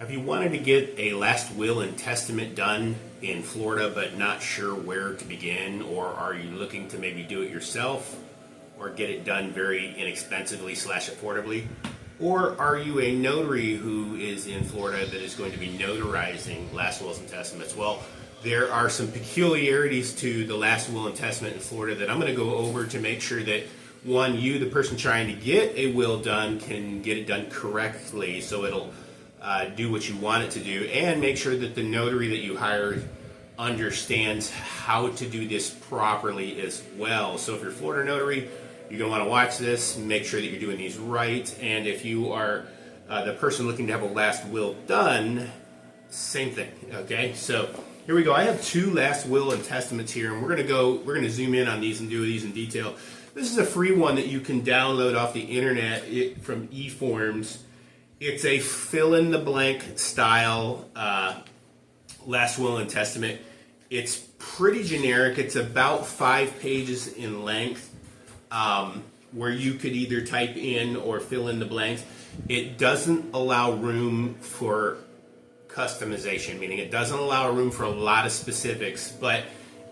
Have you wanted to get a last will and testament done in Florida but not sure where to begin, or are you looking to maybe do it yourself or get it done very inexpensively / affordably? Or are you a notary who is in Florida that is going to be notarizing last wills and testaments? Well, there are some peculiarities to the last will and testament in Florida that I'm going to go over to make sure that, one, you, the person trying to get a will done, can get it done correctly so it'll do what you want it to do, and make sure that the notary that you hired understands how to do this properly as well. So if you're a Florida notary, you're going to want to watch this, make sure that you're doing these right. And if you are the person looking to have a last will done, same thing. Okay, so here we go. I have two last will and testaments here, and we're going to zoom in on these and do these in detail. This is a free one that you can download off the internet from eForms. It's a fill-in-the-blank style last will and testament. It's pretty generic. It's about 5 pages in length, where you could either type in or fill in the blanks. It doesn't allow room for customization, meaning it doesn't allow room for a lot of specifics, but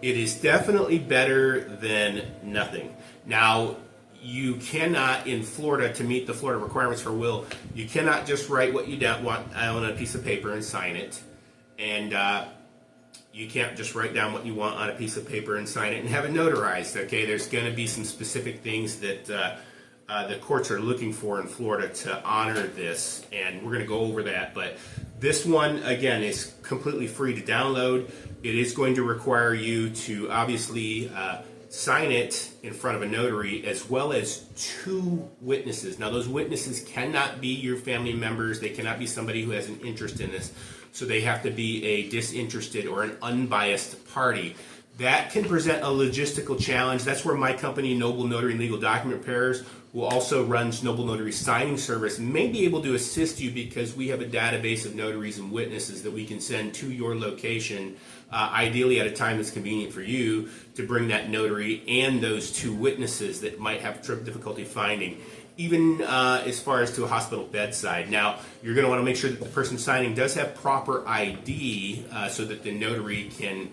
it is definitely better than nothing. Now, you cannot, in Florida, to meet the Florida requirements for will, you cannot just write what you want on a piece of paper and sign it. And you can't just write down what you want on a piece of paper and sign it and have it notarized. Okay, there's going to be some specific things that the courts are looking for in Florida to honor this, and we're going to go over that. But this one, again, is completely free to download. It is going to require you to obviously sign it in front of a notary, as well as 2 witnesses. Now, those witnesses cannot be your family members. They cannot be somebody who has an interest in this. So they have to be a disinterested or an unbiased party. That can present a logistical challenge. That's where my company, Noble Notary and Legal Document Preparers, who also runs Noble Notary Signing Service, may be able to assist you, because we have a database of notaries and witnesses that we can send to your location, ideally at a time that's convenient for you, to bring that notary and those 2 witnesses that might have difficulty finding, even as far as to a hospital bedside. Now, you're going to want to make sure that the person signing does have proper ID, so that the notary can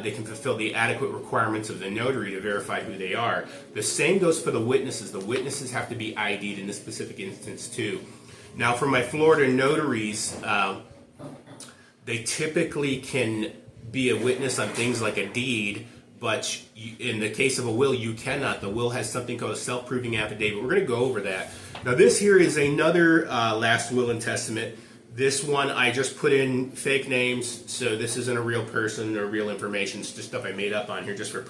they can fulfill the adequate requirements of the notary to verify who they are. The same goes for the witnesses. The witnesses have to be ID'd in this specific instance too. Now, for my Florida notaries, they typically can be a witness on things like a deed, but in the case of a will, you cannot. The will has something called a self-proving affidavit. We're going to go over that. Now, this here is another last will and testament. This one, I just put in fake names, so this isn't a real person or real information. It's just stuff I made up on here just for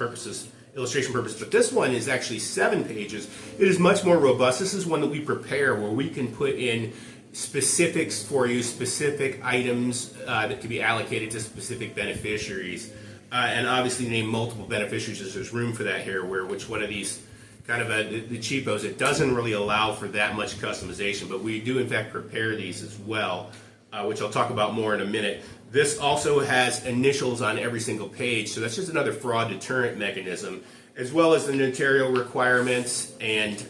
illustration purposes. But this one is actually 7 pages. It is much more robust. This is one that we prepare where we can put in specifics for you, specific items that can be allocated to specific beneficiaries. And obviously name multiple beneficiaries, as there's room for that here, where which one of these kind of the cheapos, it doesn't really allow for that much customization, but we do in fact prepare these as well, which I'll talk about more in a minute. This also has initials on every single page, so that's just another fraud deterrent mechanism, as well as the notarial requirements and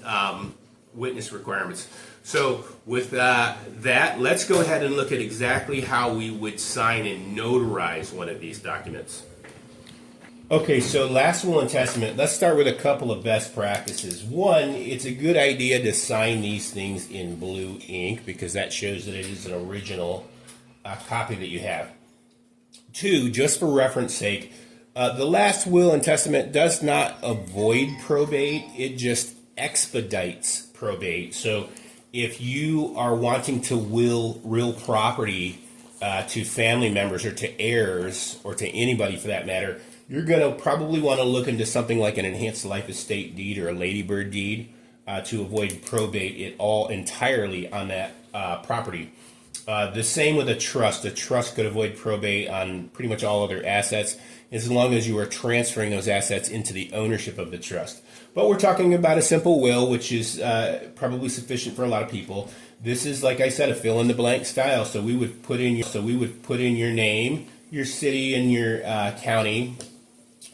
witness requirements. So with that, let's go ahead and look at exactly how we would sign and notarize one of these documents. Okay, so last will and testament, let's start with a couple of best practices. One, it's a good idea to sign these things in blue ink, because that shows that it is an original copy that you have. 2, just for reference sake, the last will and testament does not avoid probate, it just expedites probate. So if you are wanting to will real property to family members or to heirs, or to anybody for that matter, you're going to probably want to look into something like an enhanced life estate deed or a ladybird deed to avoid probate it all entirely on that property. The same with a trust. A trust could avoid probate on pretty much all other assets, as long as you are transferring those assets into the ownership of the trust. But we're talking about a simple will, which is probably sufficient for a lot of people. This is, like I said, a fill-in-the-blank style. So we would put in your name, your city, and your county.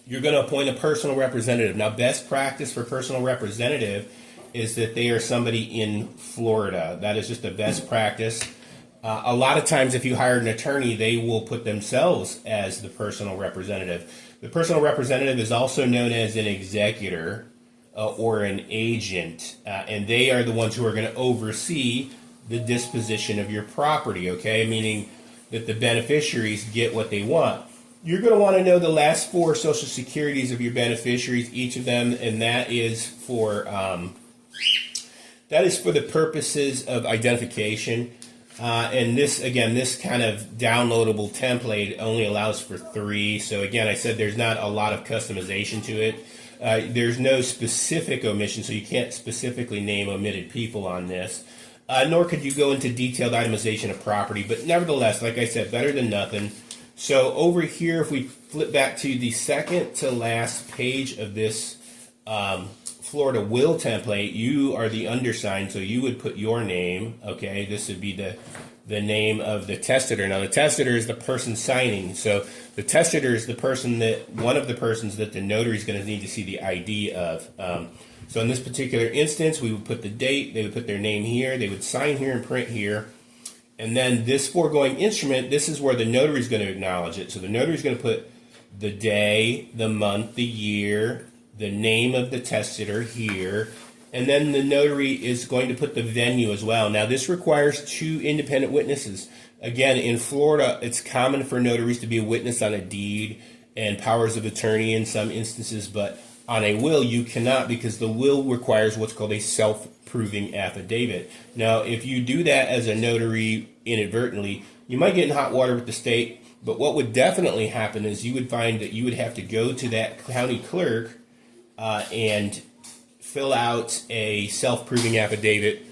You're going to appoint a personal representative. Now, best practice for personal representative is that they are somebody in Florida. That is just a best practice. A lot of times, if you hire an attorney, they will put themselves as the personal representative. The personal representative is also known as an executor or an agent, and they are the ones who are going to oversee the disposition of your property, okay? Meaning that the beneficiaries get what they want. You're going to want to know the last 4 social securities of your beneficiaries, each of them, and that is for the purposes of identification. And this, again, this kind of downloadable template only allows for 3. So again, I said there's not a lot of customization to it. There's no specific omission, so you can't specifically name omitted people on this. Nor could you go into detailed itemization of property. But nevertheless, like I said, better than nothing. So over here, if we flip back to the second to last page of this Florida will template, you are the undersigned, so you would put your name, okay? This would be the name of the testator. Now, the testator is the person signing, so the testator is the person one of the persons that the notary is going to need to see the ID of. So in this particular instance, we would put the date, they would put their name here, they would sign here and print here, and then this foregoing instrument, this is where the notary is going to acknowledge it. So the notary is going to put the day, the month, the year, the name of the testator here, and then the notary is going to put the venue as well. Now, this requires 2 independent witnesses. Again, in Florida, it's common for notaries to be a witness on a deed and powers of attorney in some instances, but on a will, you cannot, because the will requires what's called a self-proving affidavit. Now, if you do that as a notary inadvertently, you might get in hot water with the state, but what would definitely happen is you would find that you would have to go to that county clerk and fill out a self-proving affidavit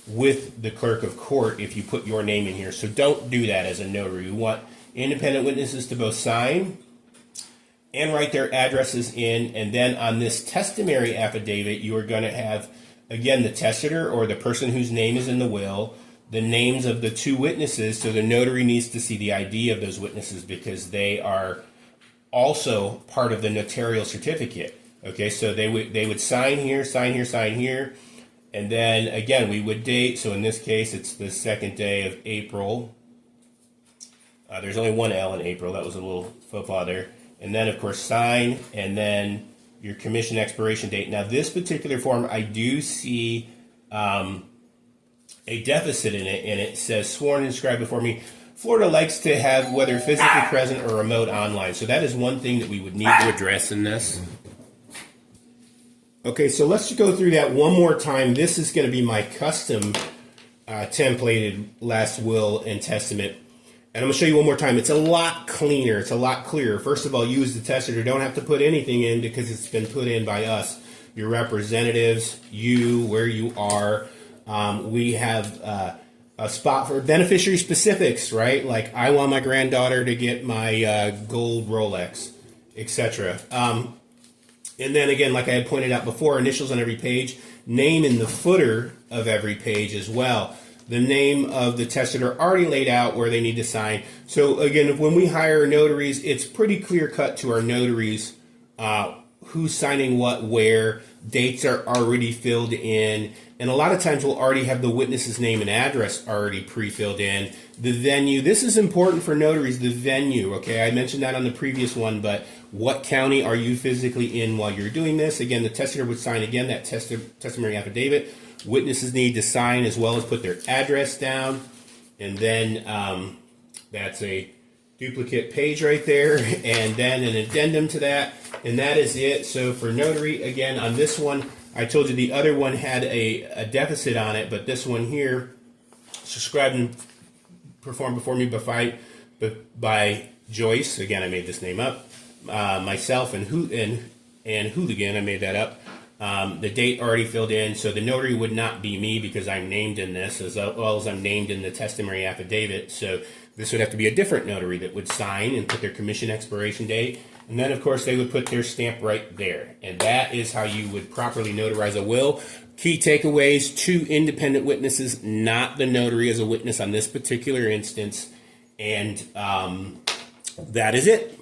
with the clerk of court if you put your name in here. So don't do that as a notary. We want independent witnesses to both sign and write their addresses in, and then on this testimony affidavit, you are going to have, again, the testator or the person whose name is in the will, the names of the 2 witnesses, so the notary needs to see the ID of those witnesses because they are also part of the notarial certificate. Okay, so they would sign here, sign here, sign here, and then again we would date. So in this case, it's the 2nd day of April. There's only 1 L in April. That was a little faux pas there. And then of course sign, and then your commission expiration date. Now this particular form, I do see a deficit in it, and it says sworn and inscribed before me. Florida likes to have whether physically present or remote online. So that is one thing that we would need to address in this. Okay, so let's go through that one more time. This is going to be my custom templated last will and testament. And I'm going to show you one more time. It's a lot cleaner. It's a lot clearer. First of all, you as the testator don't have to put anything in because it's been put in by us. Your representatives, you, where you are. We have a spot for beneficiary specifics, right? Like I want my granddaughter to get my gold Rolex, etc. And then again, like I had pointed out before, initials on every page, name in the footer of every page as well. The name of the testator already laid out where they need to sign. So again, when we hire notaries, it's pretty clear cut to our notaries who's signing what, where, dates are already filled in, and a lot of times we'll already have the witness's name and address already pre-filled in. The venue, this is important for notaries, the venue, okay? I mentioned that on the previous one, but what county are you physically in while you're doing this? Again, the testator would sign, again, that testimony affidavit. Witnesses need to sign as well as put their address down, and then that's a duplicate page right there, and then an addendum to that, and that is it. So for notary, again, on this one, I told you the other one had a deficit on it, but this one here, subscribed and performed before me by Joyce. Again, I made this name up. Myself and Hooligan, I made that up. The date already filled in, so the notary would not be me because I'm named in this, as well as I'm named in the testimony affidavit. So this would have to be a different notary that would sign and put their commission expiration date. And then, of course, they would put their stamp right there. And that is how you would properly notarize a will. Key takeaways: 2 independent witnesses, not the notary as a witness on this particular instance. And that is it.